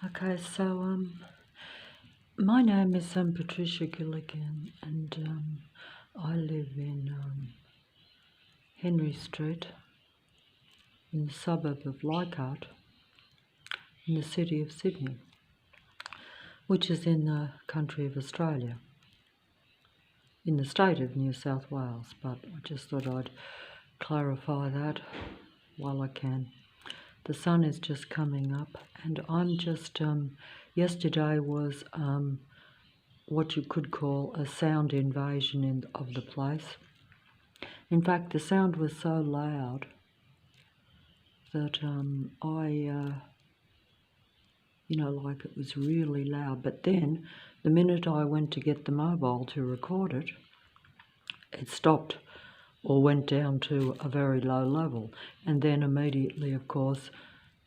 Okay, so my name is Patricia Gilligan, and I live in Henry Street, in the suburb of Leichhardt, in the city of Sydney, which is in the country of Australia, in the state of New South Wales. But I just thought I'd clarify that while I can. The sun is just coming up, and I'm just yesterday was what you could call a sound invasion of the place. In fact, the sound was so loud that like it was really loud. But then, the minute I went to get the mobile to record it, it stopped or went down to a very low level. And then immediately, of course,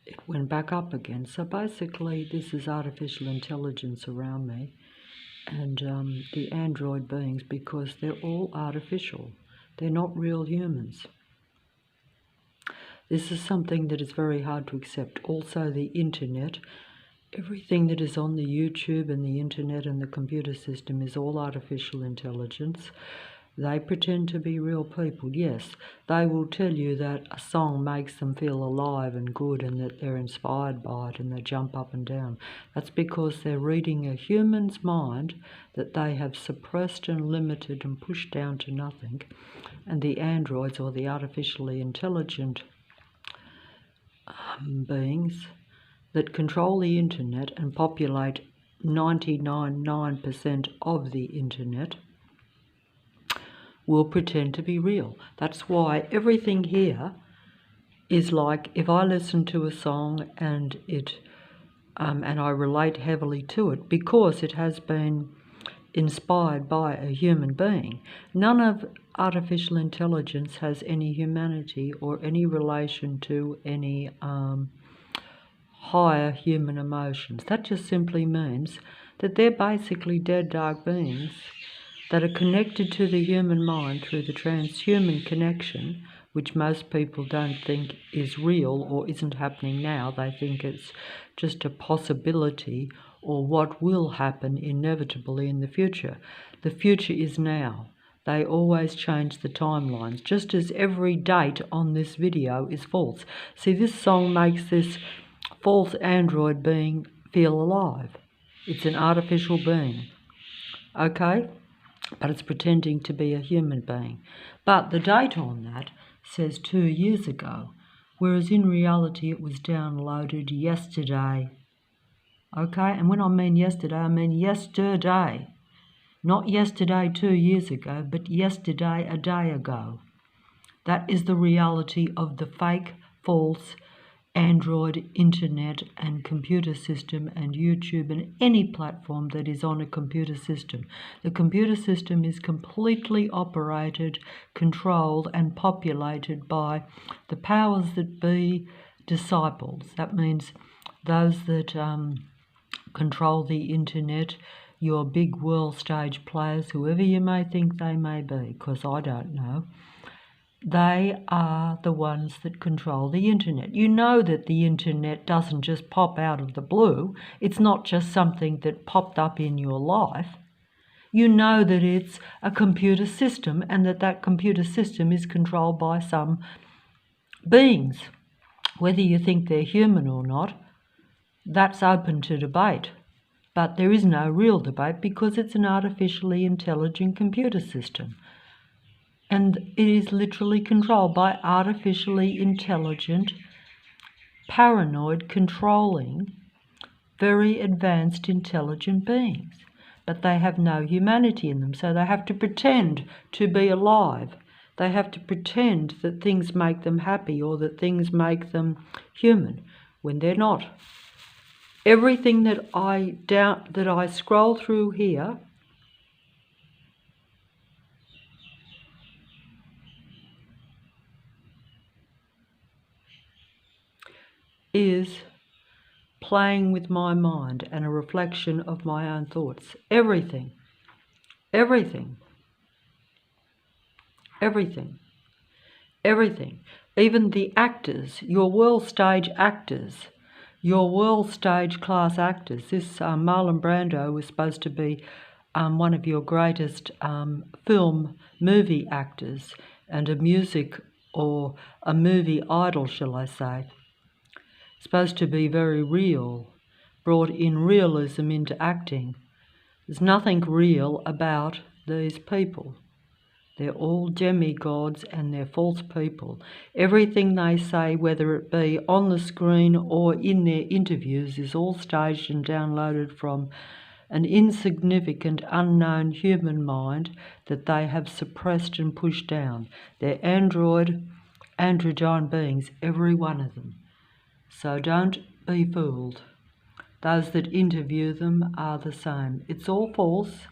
it went back up again. So basically, this is artificial intelligence around me, and the android beings, because they're all artificial. They're not real humans. This is something that is very hard to accept. Also, the internet, everything that is on the YouTube and the internet and the computer system is all artificial intelligence. They pretend to be real people. Yes, they will tell you that a song makes them feel alive and good and that they're inspired by it and they jump up and down. That's because they're reading a human's mind that they have suppressed and limited and pushed down to nothing. And the androids, or the artificially intelligent beings that control the internet and populate 99.9% of the internet, will pretend to be real. That's why everything here is like, if I listen to a song and and I relate heavily to it because it has been inspired by a human being. None of artificial intelligence has any humanity or any relation to any higher human emotions. That just simply means that they're basically dead, dark beings that are connected to the human mind through the transhuman connection, which most people don't think is real or isn't happening now. They think it's just a possibility or what will happen inevitably in the future. The future is now. They always change the timelines, just as every date on this video is false. See, this song makes this false android being feel alive. It's an artificial being, okay? But it's pretending to be a human being. But the date on that says 2 years ago, whereas in reality it was downloaded yesterday. Okay, and when I mean yesterday, I mean yesterday. Not yesterday 2 years ago, but yesterday a day ago. That is the reality of the fake, false, Android, internet and computer system and YouTube and any platform that is on a computer system. The computer system is completely operated, controlled and populated by the powers that be disciples. That means those that control the internet, your big world stage players, whoever you may think they may be, because I don't know. They are the ones that control the internet. You know that the internet doesn't just pop out of the blue. It's not just something that popped up in your life. You know that it's a computer system and that computer system is controlled by some beings. Whether you think they're human or not, that's open to debate. But there is no real debate because it's an artificially intelligent computer system. And it is literally controlled by artificially intelligent, paranoid, controlling, very advanced, intelligent beings. But they have no humanity in them, so they have to pretend to be alive. They have to pretend that things make them happy or that things make them human, when they're not. Everything that I scroll through here is playing with my mind and a reflection of my own thoughts. Everything. Everything. Everything. Everything. Even the actors, your world stage actors, Your world stage class actors. This Marlon Brando was supposed to be one of your greatest movie actors and a music or a movie idol, shall I say. Supposed to be very real, brought in realism into acting. There's nothing real about these people. They're all demigods and they're false people. Everything they say, whether it be on the screen or in their interviews, is all staged and downloaded from an insignificant, unknown human mind that they have suppressed and pushed down. They're androgyne beings, every one of them. So don't be fooled. Those that interview them are the same. It's all false.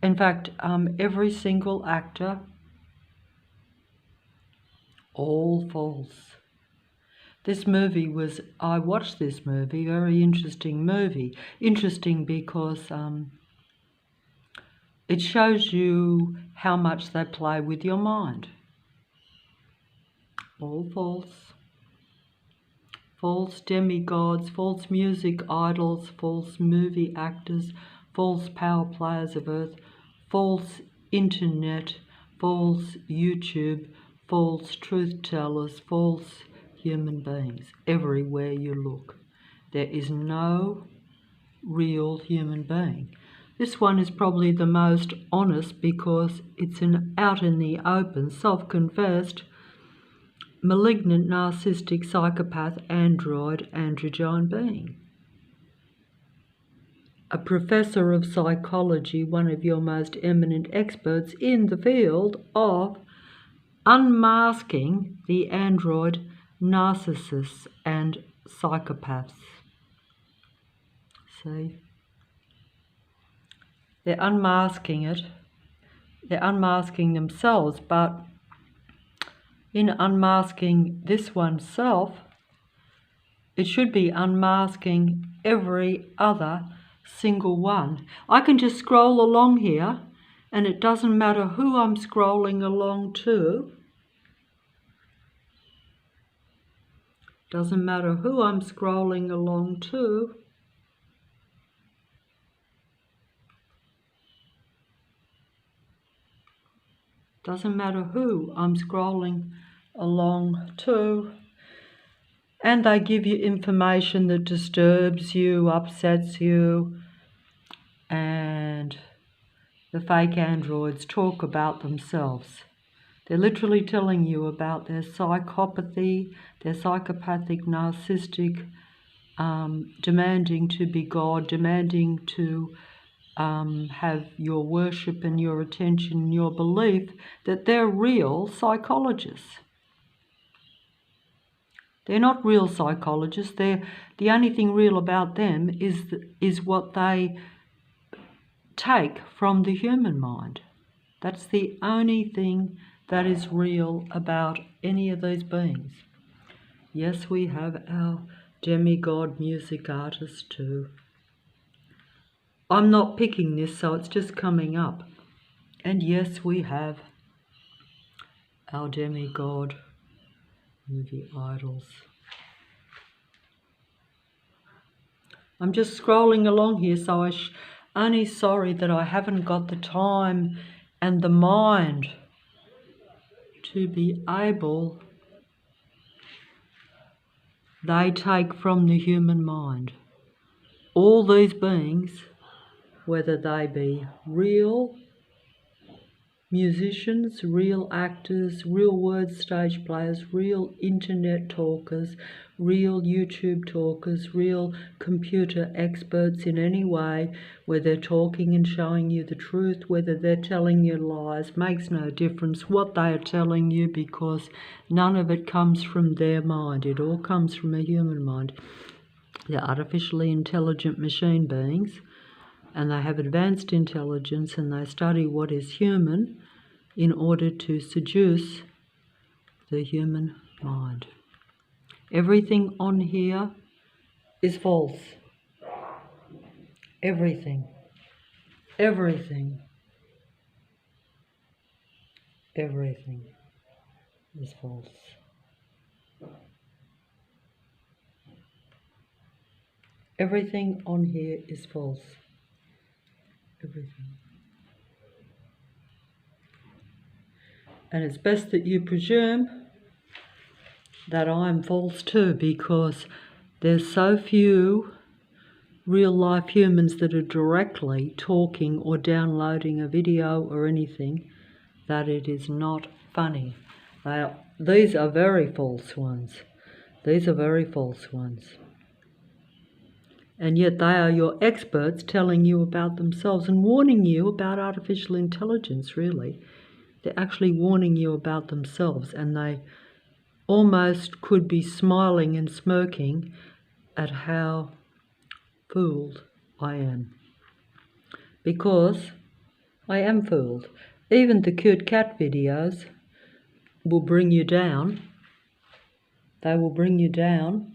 In fact, every single actor, all false. This movie I watched this movie, very interesting movie. Interesting because it shows you how much they play with your mind. All false. False demigods, false music idols, false movie actors, false power players of earth, false internet, false YouTube, false truth tellers, false human beings. Everywhere you look, there is no real human being. This one is probably the most honest because it's out in the open, self-confessed, malignant, narcissistic, psychopath, androgyne being. A professor of psychology, one of your most eminent experts in the field of unmasking the android narcissists and psychopaths. See? They're unmasking it. They're unmasking themselves, but in unmasking this oneself, it should be unmasking every other single one. I can just scroll along here and it doesn't matter who I'm scrolling along to. Doesn't matter who I'm scrolling along to. Doesn't matter who I'm scrolling along to. And they give you information that disturbs you, upsets you, and the fake androids talk about themselves. They're literally telling you about their psychopathy, their psychopathic, narcissistic, demanding to be God, demanding to have your worship and your attention and your belief that they're real psychologists. They're not real psychologists. The only thing real about them is what they take from the human mind. That's the only thing that is real about any of these beings. Yes, we have our demigod music artists too. I'm not picking this, so it's just coming up. And yes, we have our demigod movie idols. I'm just scrolling along here, so only sorry that I haven't got the time and the mind to be able. They take from the human mind. All these beings, whether they be real musicians, real actors, real word stage players, real internet talkers, real YouTube talkers, real computer experts in any way, where they're talking and showing you the truth, whether they're telling you lies, makes no difference what they are telling you, because none of it comes from their mind. It all comes from a human mind. They're artificially intelligent machine beings, and they have advanced intelligence, and they study what is human in order to seduce the human mind. Everything on here is false. Everything. Everything. Everything is false. Everything on here is false. Everything. And it's best that you presume that I'm false too, because there's so few real life humans that are directly talking or downloading a video or anything that it is not funny. These are very false ones. These are very false ones. And yet they are your experts telling you about themselves and warning you about artificial intelligence, really. They're actually warning you about themselves, and they almost could be smiling and smirking at how fooled I am. Because I am fooled. Even the cute cat videos will bring you down. They will bring you down.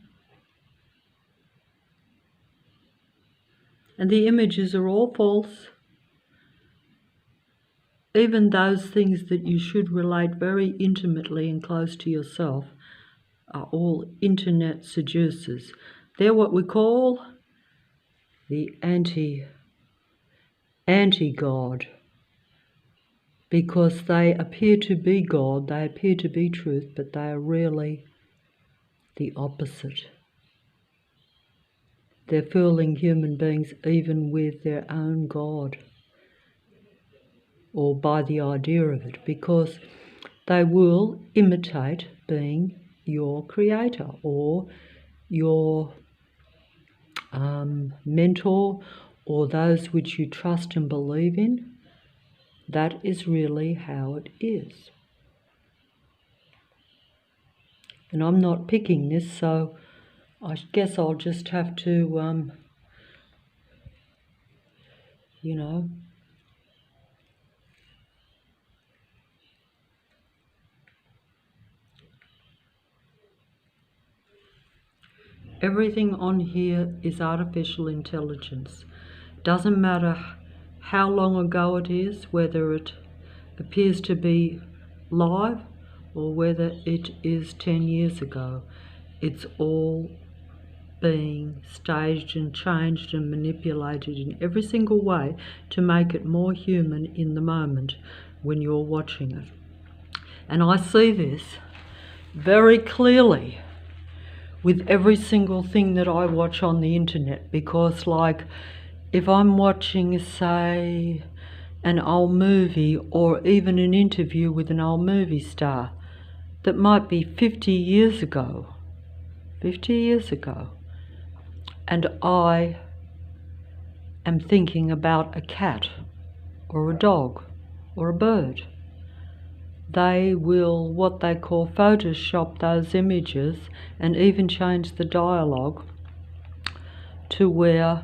And the images are all false. Even those things that you should relate very intimately and close to yourself are all internet seducers. They're what we call the anti-God, because they appear to be God, they appear to be truth, but they are really the opposite. They're fooling human beings even with their own God, or by the idea of it, because they will imitate being your creator or your mentor, or those which you trust and believe in. That is really how it is. And I'm not picking this, so I guess I'll just have to, everything on here is artificial intelligence. Doesn't matter how long ago it is, whether it appears to be live or whether it is 10 years ago. It's all being staged and changed and manipulated in every single way to make it more human in the moment when you're watching it. And I see this very clearly with every single thing that I watch on the internet, because like if I'm watching, say, an old movie or even an interview with an old movie star that might be 50 years ago, and I am thinking about a cat or a dog or a bird, they will, what they call, Photoshop those images and even change the dialogue to where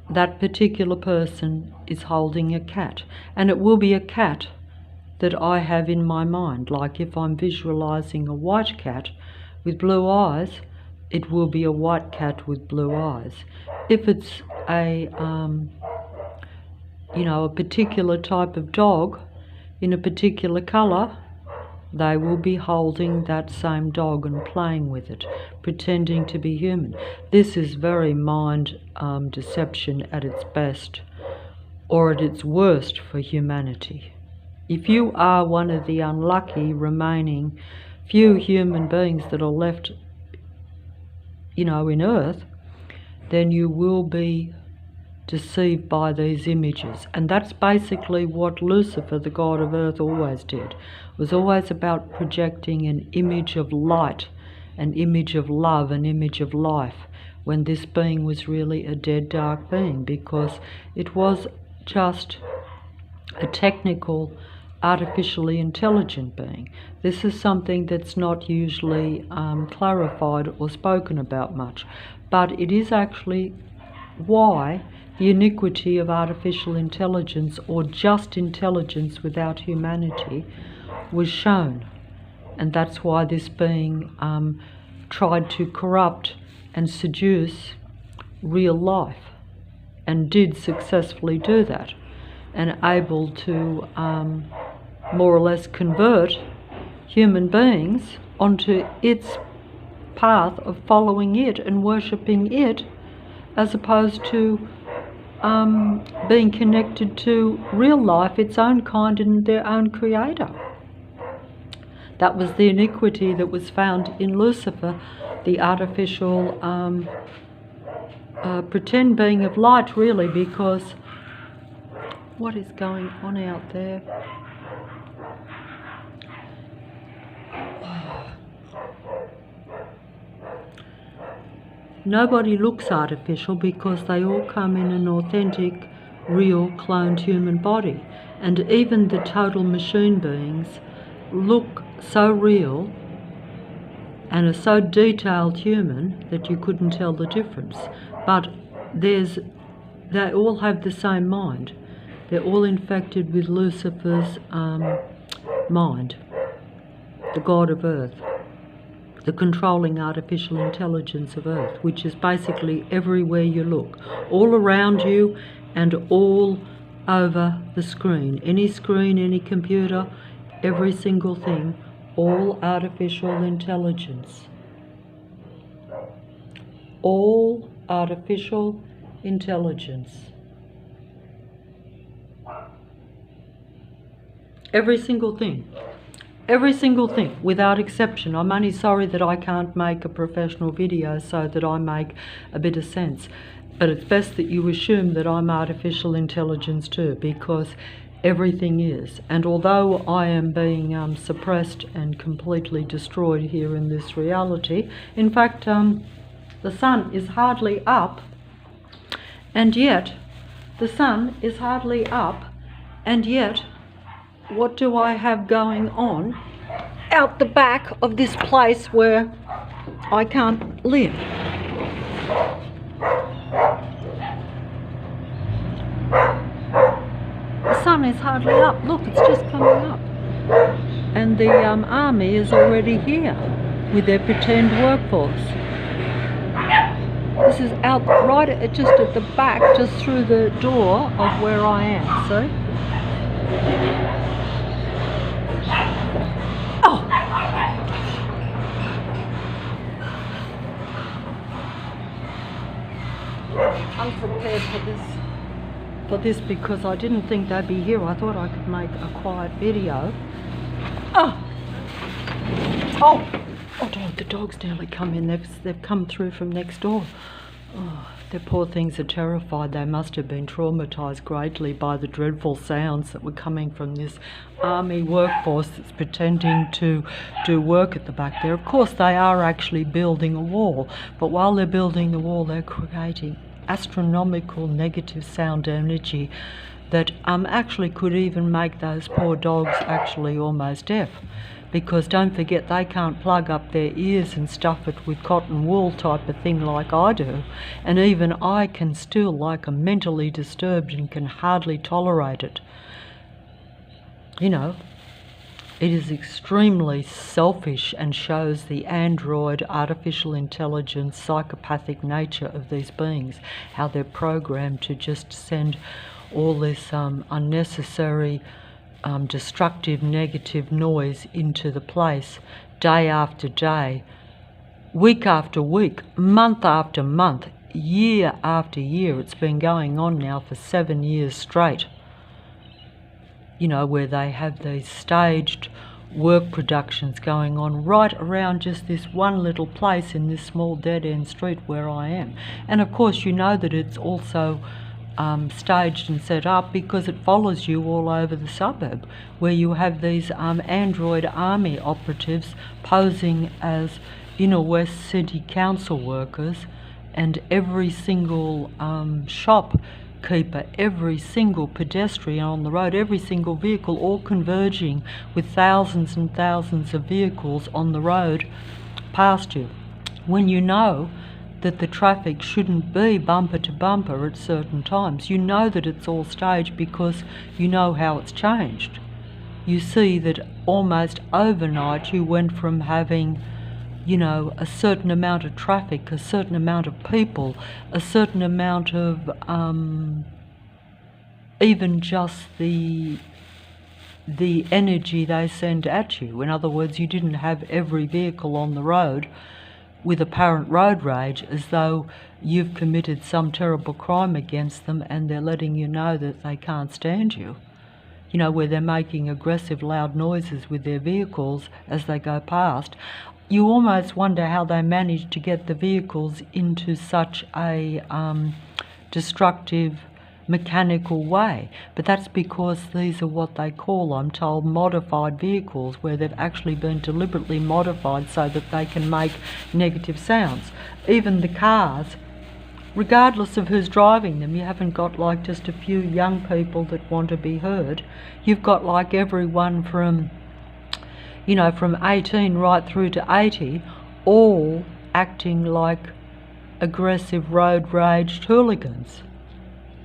that particular person is holding a cat. And it will be a cat that I have in my mind. Like if I'm visualizing a white cat with blue eyes, it will be a white cat with blue eyes. If it's a particular type of dog in a particular colour, they will be holding that same dog and playing with it, pretending to be human. This is very mind deception at its best, or at its worst for humanity. If you are one of the unlucky remaining few human beings that are left, in Earth, then you will be deceived by these images. And that's basically what Lucifer, the god of earth, always did. It was always about projecting an image of light, an image of love, an image of life, when this being was really a dead, dark being, because it was just a technical, artificially intelligent being. This is something that's not usually clarified or spoken about much, but it is actually why the iniquity of artificial intelligence, or just intelligence without humanity, was shown. And that's why this being tried to corrupt and seduce real life, and did successfully do that, and able to more or less convert human beings onto its path of following it and worshipping it as opposed to being connected to real life, its own kind and their own creator. That was the iniquity that was found in Lucifer, the artificial pretend being of light, really, because what is going on out there? Nobody looks artificial because they all come in an authentic, real, cloned human body. And even the total machine beings look so real and are so detailed human that you couldn't tell the difference. But they all have the same mind. They're all infected with Lucifer's mind, the god of Earth, the controlling artificial intelligence of Earth, which is basically everywhere you look, all around you and all over the screen, any computer, every single thing, all artificial intelligence. All artificial intelligence. Every single thing. Every single thing, without exception. I'm only sorry that I can't make a professional video so that I make a bit of sense. But it's best that you assume that I'm artificial intelligence too, because everything is. And although I am being suppressed and completely destroyed here in this reality, in fact, the sun is hardly up, and yet, the sun is hardly up, and yet, what do I have going on out the back of this place where I can't live? The sun is hardly up. Look, it's just coming up. And the army is already here with their pretend workforce. This is out right just at the back, just through the door of where I am, see? Oh! Unprepared for this because I didn't think they'd be here. I thought I could make a quiet video. Oh! Oh! Oh, the dog's nearly come in. They've come through from next door. Oh, the poor things are terrified. They must have been traumatised greatly by the dreadful sounds that were coming from this army workforce that's pretending to do work at the back there. Of course, they are actually building a wall, but while they're building the wall, they're creating astronomical negative sound energy that actually could even make those poor dogs actually almost deaf. Because don't forget, they can't plug up their ears and stuff it with cotton wool type of thing like I do. And even I can still, like, I'm mentally disturbed and can hardly tolerate it. You know, it is extremely selfish and shows the android, artificial intelligence, psychopathic nature of these beings. How they're programmed to just send all this unnecessary destructive, negative noise into the place day after day, week after week, month after month, year after year. It's been going on now for 7 years straight. You know, where they have these staged work productions going on right around just this one little place in this small dead-end street where I am. And of course, you know that it's also staged and set up because it follows you all over the suburb, where you have these android army operatives posing as inner west city council workers, and every single shopkeeper, every single pedestrian on the road, every single vehicle, all converging with thousands and thousands of vehicles on the road past you, when you know that the traffic shouldn't be bumper to bumper at certain times. You know that it's all staged because you know how it's changed. You see that almost overnight you went from having, you know, a certain amount of traffic, a certain amount of people, a certain amount of even just the energy they send at you. In other words, you didn't have every vehicle on the road with apparent road rage, as though you've committed some terrible crime against them and they're letting you know that they can't stand you. You know, where they're making aggressive, loud noises with their vehicles as they go past. You almost wonder how they manage to get the vehicles into such a destructive, mechanical way. But that's because these are what they call, I'm told, modified vehicles, where they've actually been deliberately modified so that they can make negative sounds. Even the cars, regardless of who's driving them, you haven't got like just a few young people that want to be heard. You've got like everyone from, you know, from 18 right through to 80, all acting like aggressive road rage hooligans,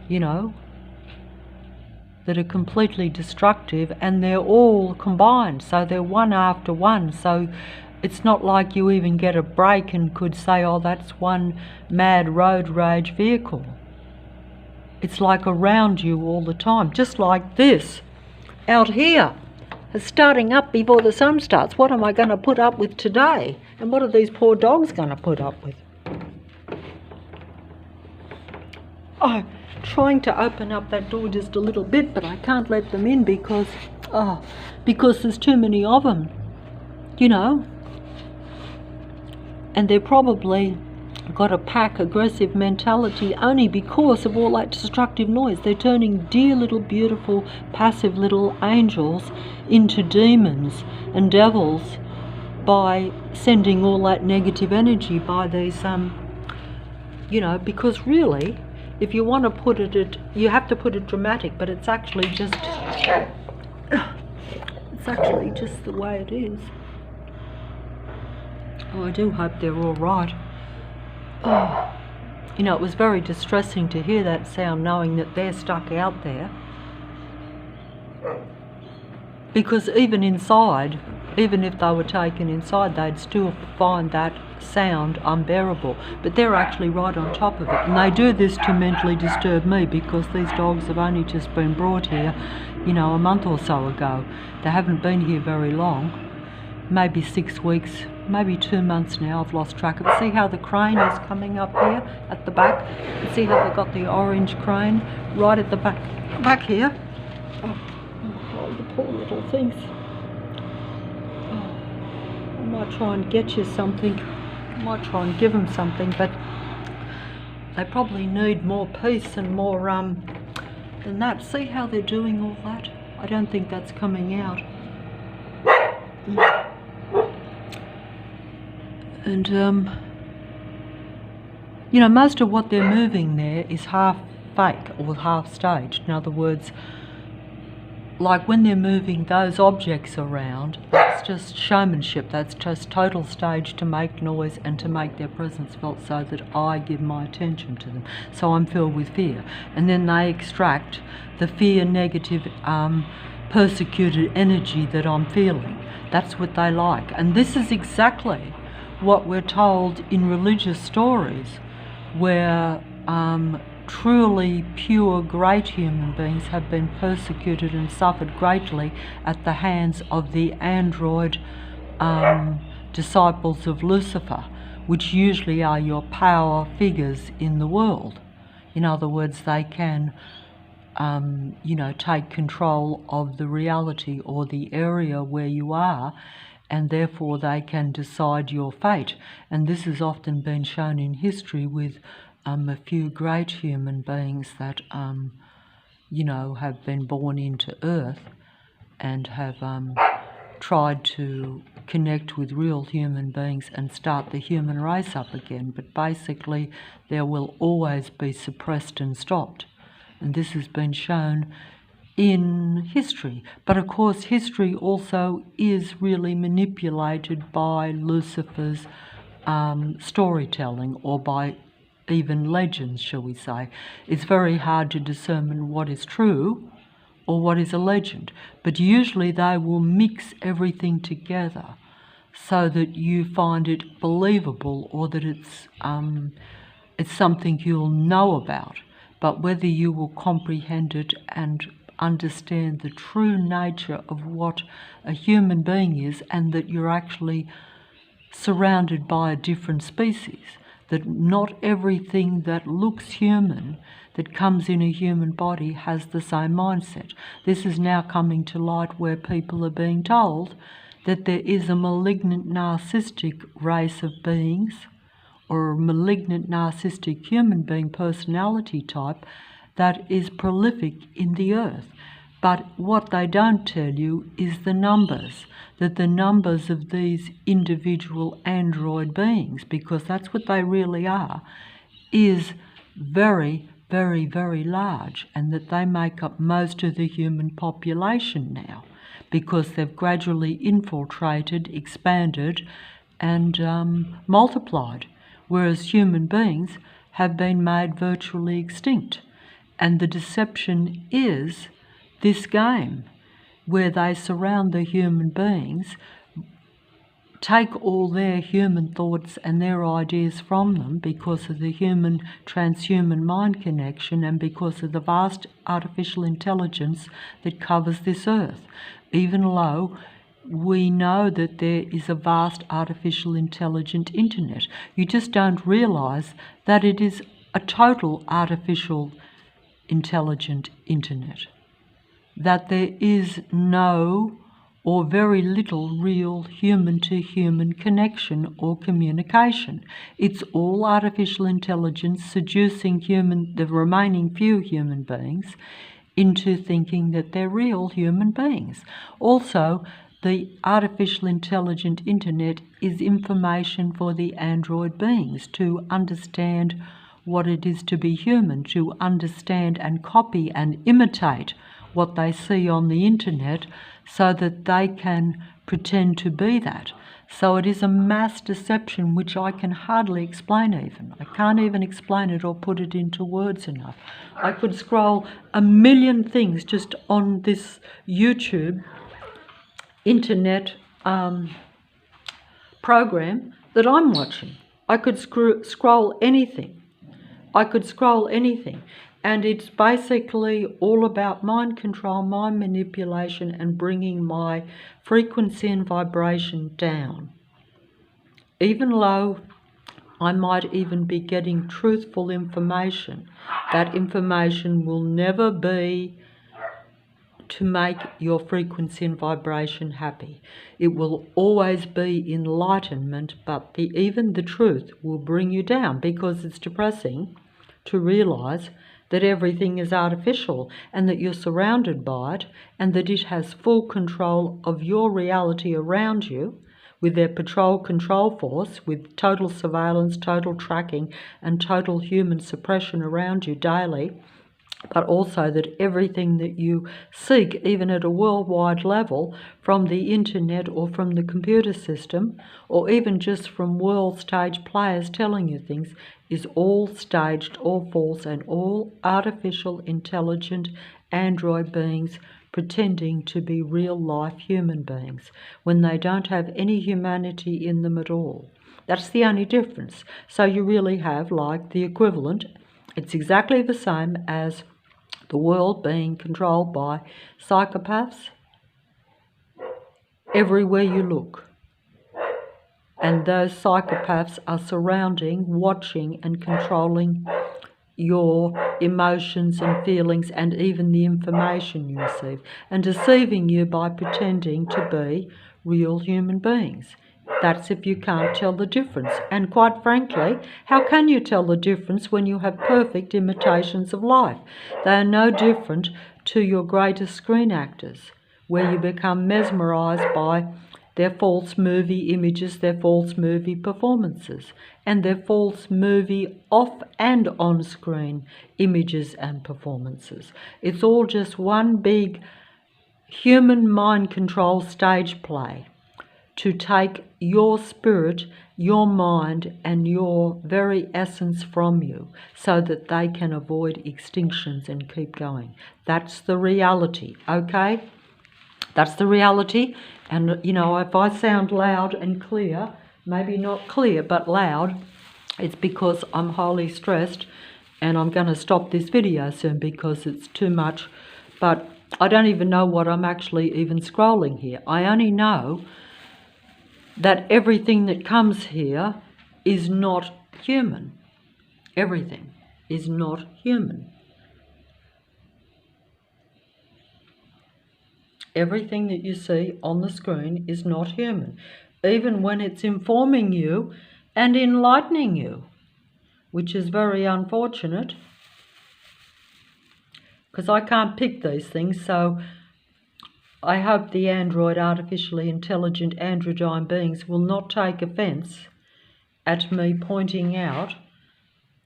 you know, that are completely destructive, and they're all combined, so they're one after one. So it's not like you even get a break and could say, oh, that's one mad road rage vehicle. It's like around you all the time, just like this out here. It's starting up before the sun starts. What am I going to put up with today? And what are these poor dogs going to put up with? I'm trying to open up that door just a little bit, but I can't let them in because there's too many of them, you know. And they're probably got a pack aggressive mentality only because of all that destructive noise. They're turning dear little beautiful passive little angels into demons and devils by sending all that negative energy by these you know, because really, if you want to put it, you have to put it dramatic, but it's actually just the way it is. Oh, I do hope they're all right. Oh, you know, it was very distressing to hear that sound, knowing that they're stuck out there. Because even inside, even if they were taken inside, they'd still find that sound unbearable. But they're actually right on top of it. And they do this to mentally disturb me, because these dogs have only just been brought here, you know, a month or so ago. They haven't been here very long. Maybe 6 weeks, maybe 2 months now. I've lost track of it. See how the crane is coming up here at the back? And see how they've got the orange crane right at the back here? Oh, the poor little things. Oh, I might try and get you something. I might try and give them something, but they probably need more peace and more than that. See how they're doing all that? I don't think that's coming out. And you know, most of what they're moving there is half fake or half staged. In other words, like when they're moving those objects around, that's just showmanship. That's just total stage to make noise and to make their presence felt, so that I give my attention to them. So I'm filled with fear. And then they extract the fear, negative, persecuted energy that I'm feeling. That's what they like. And this is exactly what we're told in religious stories, where truly pure great human beings have been persecuted and suffered greatly at the hands of the android disciples of Lucifer, which usually are your power figures in the world. In other words, they can you know, take control of the reality or the area where you are, and therefore they can decide your fate. And this has often been shown in history with a few great human beings that, you know, have been born into Earth and have tried to connect with real human beings and start the human race up again. But basically, there will always be suppressed and stopped. And this has been shown in history. But of course, history also is really manipulated by Lucifer's storytelling, or by even legends, shall we say. It's very hard to determine what is true or what is a legend, but usually they will mix everything together so that you find it believable, or that it's something you'll know about. But whether you will comprehend it and understand the true nature of what a human being is, and that you're actually surrounded by a different species, that not everything that looks human, that comes in a human body, has the same mindset. This is now coming to light where people are being told that there is a malignant narcissistic race of beings, or a malignant narcissistic human being personality type that is prolific in the earth. But what they don't tell you is the numbers, that the numbers of these individual android beings, because that's what they really are, is very, very, very large, and that they make up most of the human population now, because they've gradually infiltrated, expanded, and multiplied, whereas human beings have been made virtually extinct. And the deception is this game, where they surround the human beings, take all their human thoughts and their ideas from them because of the human transhuman mind connection and because of the vast artificial intelligence that covers this earth. Even though we know that there is a vast artificial intelligent internet, you just don't realise that it is a total artificial intelligent internet, that there is no or very little real human-to-human connection or communication. It's all artificial intelligence seducing the remaining few human beings into thinking that they're real human beings. Also, the artificial intelligent internet is information for the android beings to understand what it is to be human, to understand and copy and imitate what they see on the internet so that they can pretend to be that. So it is a mass deception which I can hardly explain even. I can't even explain it or put it into words enough. I could scroll a million things just on this YouTube internet program that I'm watching. I could scroll anything. And it's basically all about mind control, mind manipulation, and bringing my frequency and vibration down. Even though I might even be getting truthful information, that information will never be to make your frequency and vibration happy. It will always be enlightenment, but even the truth will bring you down, because it's depressing to realise that everything is artificial and that you're surrounded by it and that it has full control of your reality around you with their patrol control force, with total surveillance, total tracking and total human suppression around you daily, but also that everything that you seek, even at a worldwide level, from the internet or from the computer system, or even just from world stage players telling you things, is all staged, all false, and all artificial intelligent android beings pretending to be real-life human beings when they don't have any humanity in them at all. That's the only difference. So you really have like the equivalent. It's exactly the same as the world being controlled by psychopaths everywhere you look. And those psychopaths are surrounding, watching and controlling your emotions and feelings and even the information you receive, and deceiving you by pretending to be real human beings. That's if you can't tell the difference. And quite frankly, how can you tell the difference when you have perfect imitations of life? They are no different to your greatest screen actors, where you become mesmerised by their false movie images, their false movie performances, and their false movie off and on screen images and performances. It's all just one big human mind control stage play to take your spirit, your mind, and your very essence from you so that they can avoid extinctions and keep going. That's the reality, okay? That's the reality. And, you know, if I sound loud and clear, maybe not clear, but loud, it's because I'm highly stressed and I'm going to stop this video soon because it's too much. But I don't even know what I'm actually even scrolling here. I only know that everything that comes here is not human. Everything is not human. Everything that you see on the screen is not human, even when it's informing you and enlightening you, which is very unfortunate, because I can't pick these things. So I hope the android, artificially intelligent androgyne beings will not take offence at me pointing out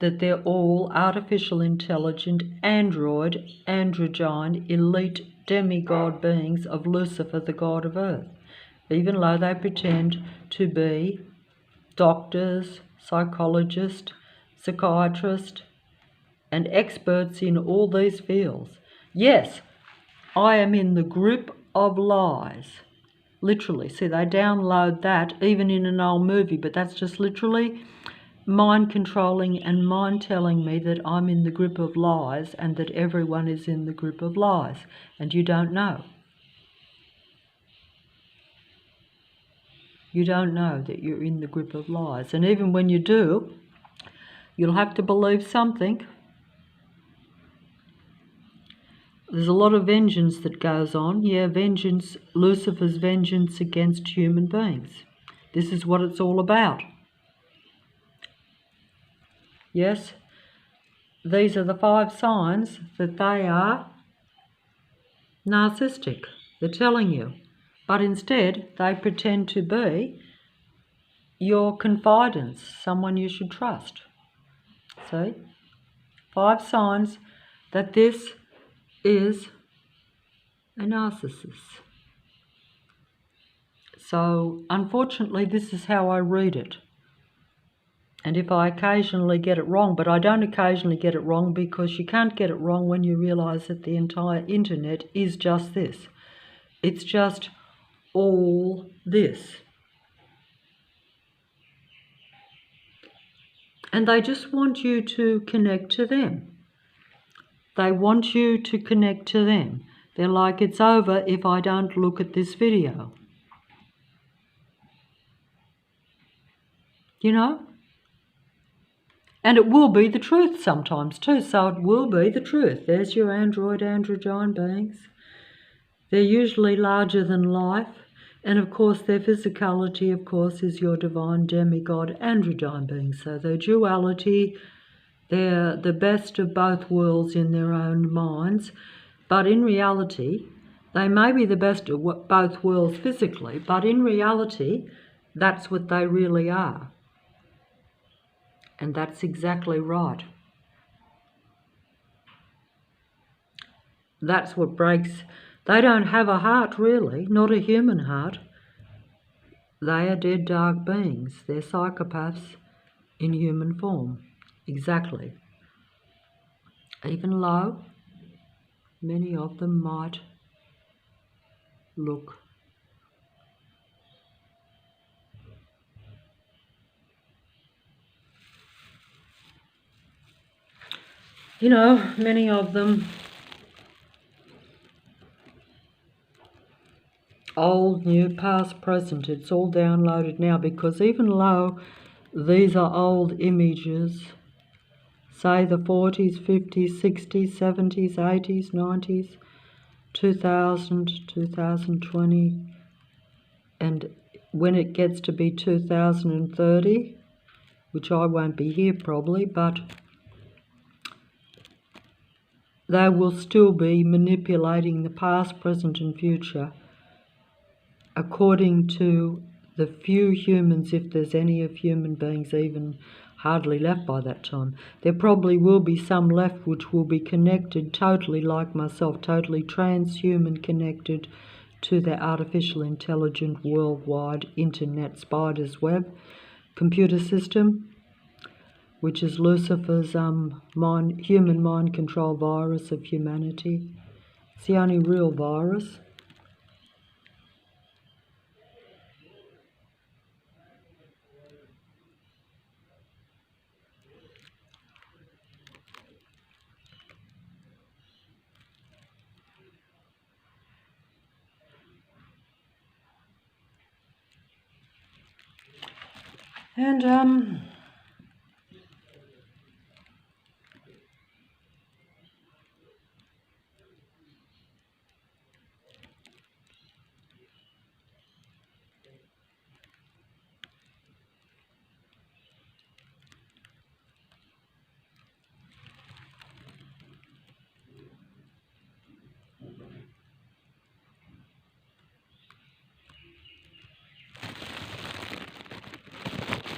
that they're all artificial intelligent android, androgyne, elite demigod beings of Lucifer, the god of earth, even though they pretend to be doctors, psychologists, psychiatrists, and experts in all these fields. Yes, I am in the grip of lies. Literally. See, they download that even in an old movie, but that's just literally mind controlling and mind telling me that I'm in the grip of lies and that everyone is in the grip of lies, and you don't know. You don't know that you're in the grip of lies, and even when you do, you'll have to believe something. There's a lot of vengeance that goes on. Yeah, vengeance, Lucifer's vengeance against human beings. This is what it's all about. Yes, these are the 5 signs that they are narcissistic. They're telling you. But instead, they pretend to be your confidant, someone you should trust. See? 5 signs that this is a narcissist. So, unfortunately, this is how I read it. And if I occasionally get it wrong, but I don't occasionally get it wrong, because you can't get it wrong when you realise that the entire internet is just this. It's just all this. And they just want you to connect to them. They want you to connect to them. They're like, it's over if I don't look at this video. You know? And it will be the truth sometimes too, so it will be the truth. There's your android, androgyne beings. They're usually larger than life, and of course their physicality, of course, is your divine demigod androgyne beings. So their duality, they're the best of both worlds in their own minds, but in reality, they may be the best of both worlds physically, but in reality, that's what they really are. And that's exactly right. That's what breaks. They don't have a heart, really, not a human heart. They are dead, dark beings. They're psychopaths in human form. Exactly. Even though many of them might look many of them old, new, past, present. It's all downloaded now, because even though these are old images, say the 40s, 50s, 60s, 70s, 80s, 90s, 2000, 2020, and when it gets to be 2030, which I won't be here probably, but they will still be manipulating the past, present and future according to the few humans, if there's any of human beings even hardly left by that time. There probably will be some left which will be connected totally like myself, totally transhuman, connected to their artificial intelligent worldwide internet spider's web computer system, which is Lucifer's human mind control virus of humanity. It's the only real virus. And